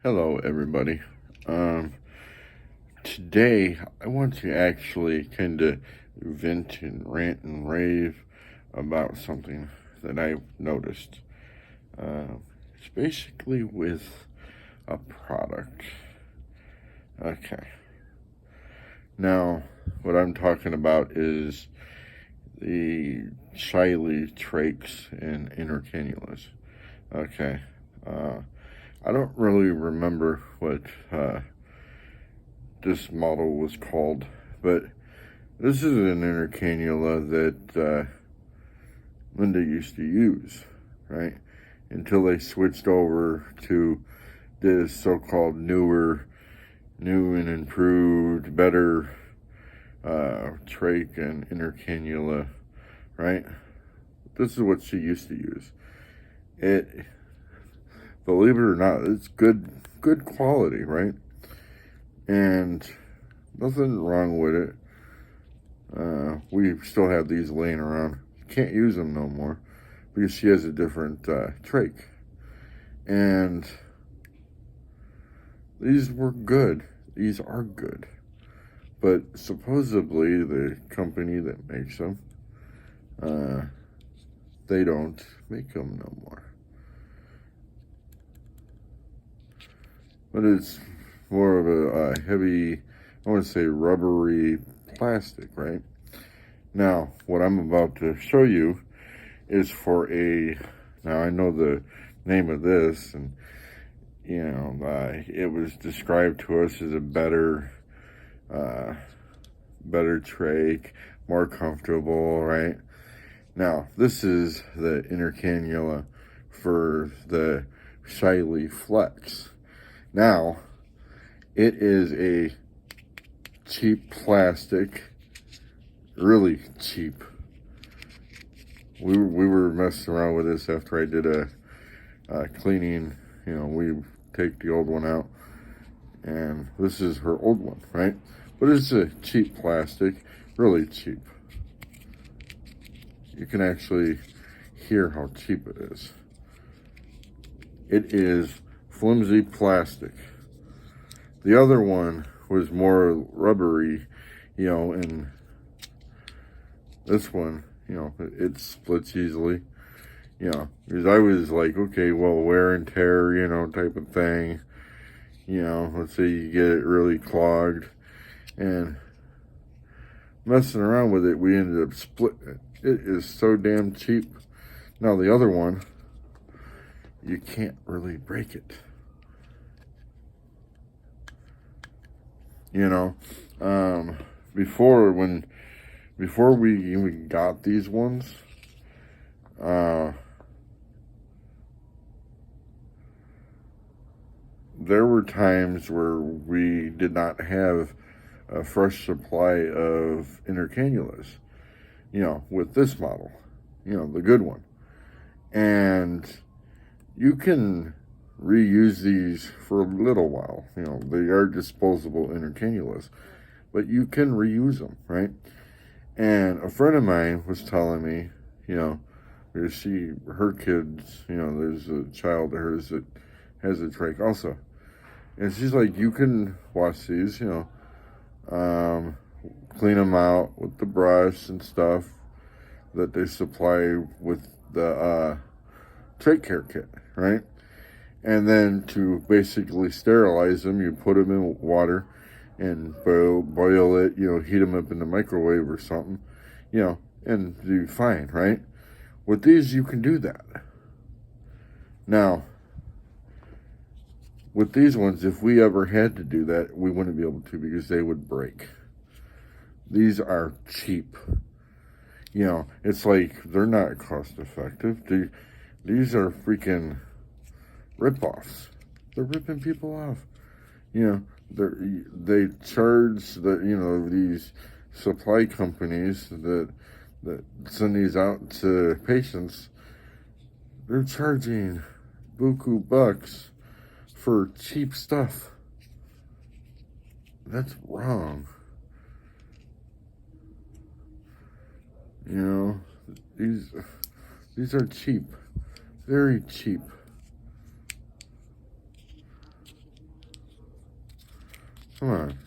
Hello, everybody. Um, Today I want to actually kind of vent and rant and rave about something that I've noticed. It's basically with a product. Okay. Now, what I'm talking about is the Shiley trachs and inner cannulas. Okay. Uh, I don't really remember what this model was called, but this is an inner cannula that Linda used to use, right? Until they switched over to this so-called new and improved, better trach and inner cannula, right? This is what she used to use. It, believe it or not, it's good quality, right? And nothing wrong with it. We still have these laying around. Can't use them no more because she has a different trach. And these were good. These are good. But supposedly the company that makes them, they don't make them no more. But it's more of a heavy, I want to say rubbery plastic, right? Now, what I'm about to show you is for now I know the name of this, and it was described to us as a better trach, more comfortable, right? Now, this is the inner cannula for the Shiley Flex. Now, it is a cheap plastic, really cheap. We were messing around with this after I did a cleaning. We take the old one out, and this is her old one, right? But it's a cheap plastic, really cheap. You can actually hear how cheap it is. It is flimsy plastic. The other one was more rubbery, and this one, it splits easily, because I was like, okay, well, wear and tear, type of thing, let's say you get it really clogged, and messing around with it, we ended up splitting it. It is so damn cheap. Now, the other one, you can't really break it. Before we even got these ones, there were times where we did not have a fresh supply of inner cannulas, with this model, the good one. And you can reuse these for a little while. They are disposable inner cannulas, but you can reuse them, right? And a friend of mine was telling me, her kids, there's a child of hers that has a trach also. And she's like, you can wash these, clean them out with the brush and stuff that they supply with the trach care kit, right? And then to basically sterilize them, you put them in water and boil it, heat them up in the microwave or something, and do fine, right? With these, you can do that. Now, with these ones, if we ever had to do that, we wouldn't be able to because they would break. These are cheap. It's like they're not cost effective. These are freaking rip-offs. They're ripping people off. They charge these supply companies that send these out to patients. They're charging buku bucks for cheap stuff. That's wrong. These are cheap, very cheap. Come on.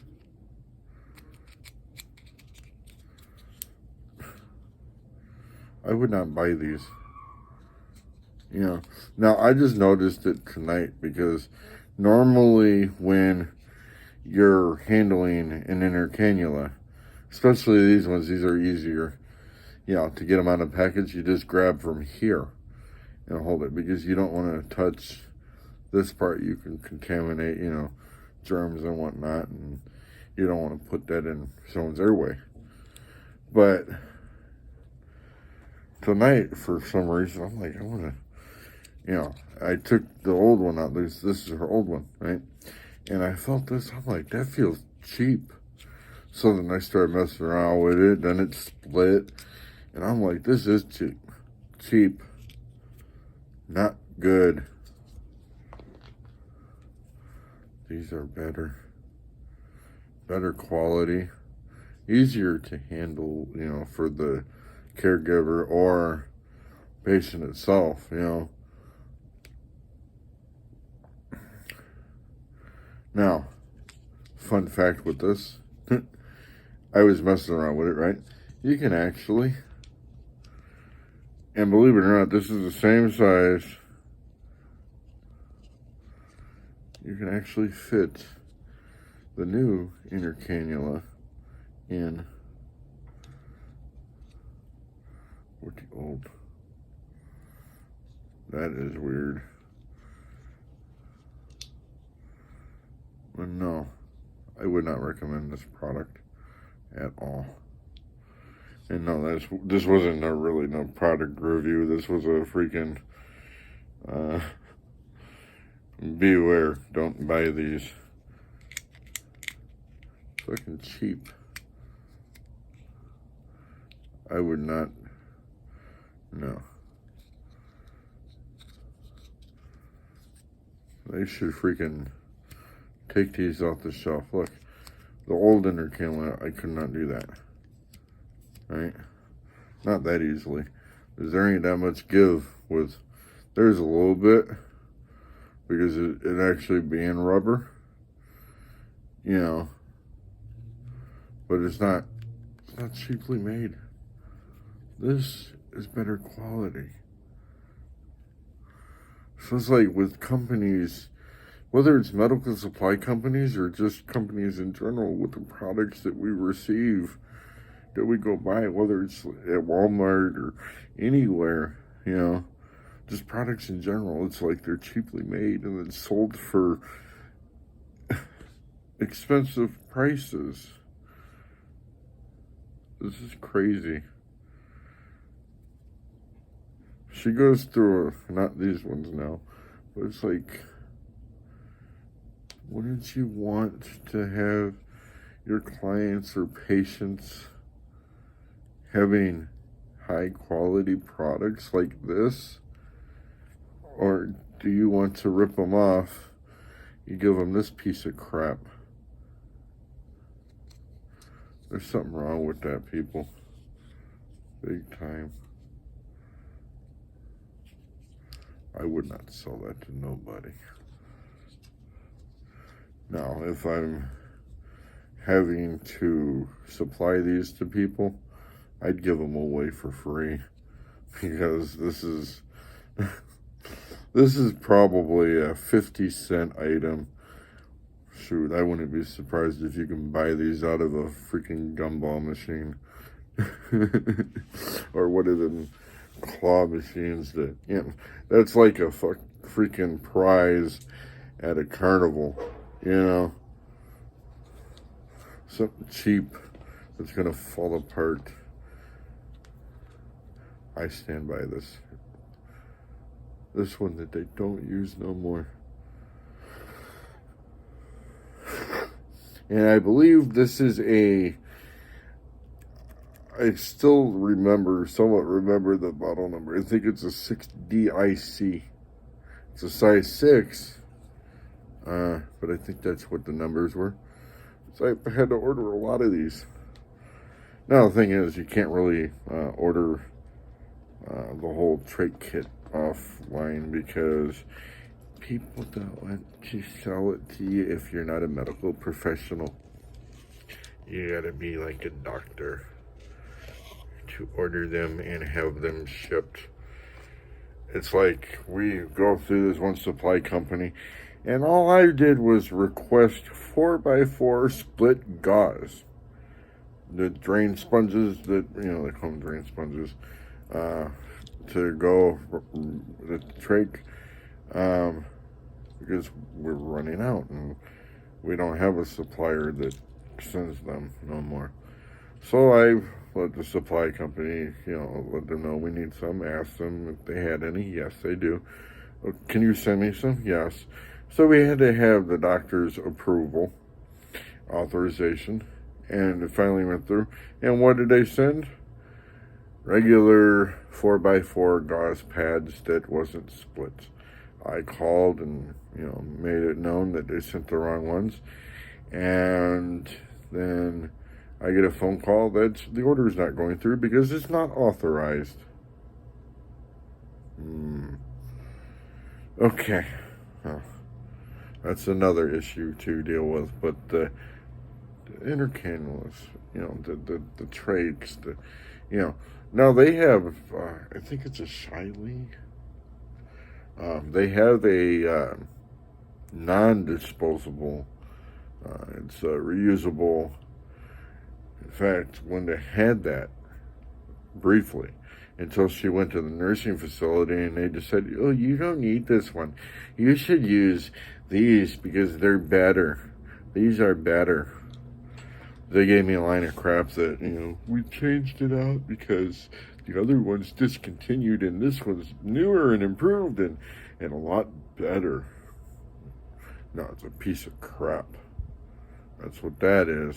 I would not buy these. You know, now I just noticed it tonight because normally when you're handling an inner cannula, especially these ones, these are easier, you know, to get them on a package. You just grab from here and hold it because you don't want to touch this part. You can contaminate, you know, germs and whatnot, and you don't want to put that in someone's airway. But tonight, for some reason, I'm like, I want to, you know, I took the old one out. This is her old one, right? And I felt this. I'm like, that feels cheap. So then I started messing around with it. Then it split. And I'm like, this is cheap. Cheap. Not good. These are better. Better quality. Easier to handle, you know, for the caregiver or patient itself, you know. Now, fun fact with this, I was messing around with it, right? You can actually, and believe it or not, this is the same size. You can actually fit the new inner cannula in with the old. That is weird. But no, I would not recommend this product at all. And no, this wasn't a really no product review. This was a freaking beware. Don't buy these. Fucking cheap. I would not. No. They should freaking take these off the shelf. Look, the old inner cannula, I could not do that. Right? Not that easily. Because there ain't that much give with, there's a little bit, because it actually being rubber, you know, but it's not cheaply made. This is better quality. So it's like with companies, whether it's medical supply companies or just companies in general, with the products that we receive, that we go buy, whether it's at Walmart or anywhere, you know, just products in general, it's like they're cheaply made and then sold for expensive prices. This is crazy. She goes through, not these ones now, but it's like, wouldn't you want to have your clients or patients having high quality products like this? Or do you want to rip them off? You give them this piece of crap. There's something wrong with that, people. Big time. I would not sell that to nobody. Now, if I'm having to supply these to people, I'd give them away for free, because this is probably a 50-cent item. Shoot, I wouldn't be surprised if you can buy these out of a freaking gumball machine. Or one of them claw machines that, you know, that's like a freaking prize at a carnival, you know? Something cheap that's gonna fall apart. I stand by this. This one that they don't use no more. And I believe this is I still somewhat remember the model number. I think it's a 6DIC. It's a size 6. But I think that's what the numbers were. So I had to order a lot of these. Now the thing is, you can't really order the whole trait kit offline, because people don't want to sell it to you if you're not a medical professional. You gotta be like a doctor to order them and have them shipped. It's like we go through this one supply company, and all I did was request 4x4 split gauze. The drain sponges that, they call them drain sponges, to go the trach, because we're running out and we don't have a supplier that sends them no more. So I let the supply company, let them know we need some, ask them if they had any. Yes, they do. Can you send me some? Yes. So we had to have the doctor's approval, authorization, and it finally went through. And what did they send? Regular 4x4 gauze pads that wasn't split. I called and, made it known that they sent the wrong ones. And then I get a phone call that the order is not going through because it's not authorized. Okay. Well, that's another issue to deal with. But the inner cannulas, the trachs, now they have, I think it's a Shiley. They have a non-disposable, it's reusable. In fact, Linda had that briefly until she went to the nursing facility and they just said, oh, you don't need this one. You should use these because they're better. These are better. They gave me a line of crap that, we changed it out because the other one's discontinued and this one's newer and improved and a lot better. No, it's a piece of crap. That's what that is.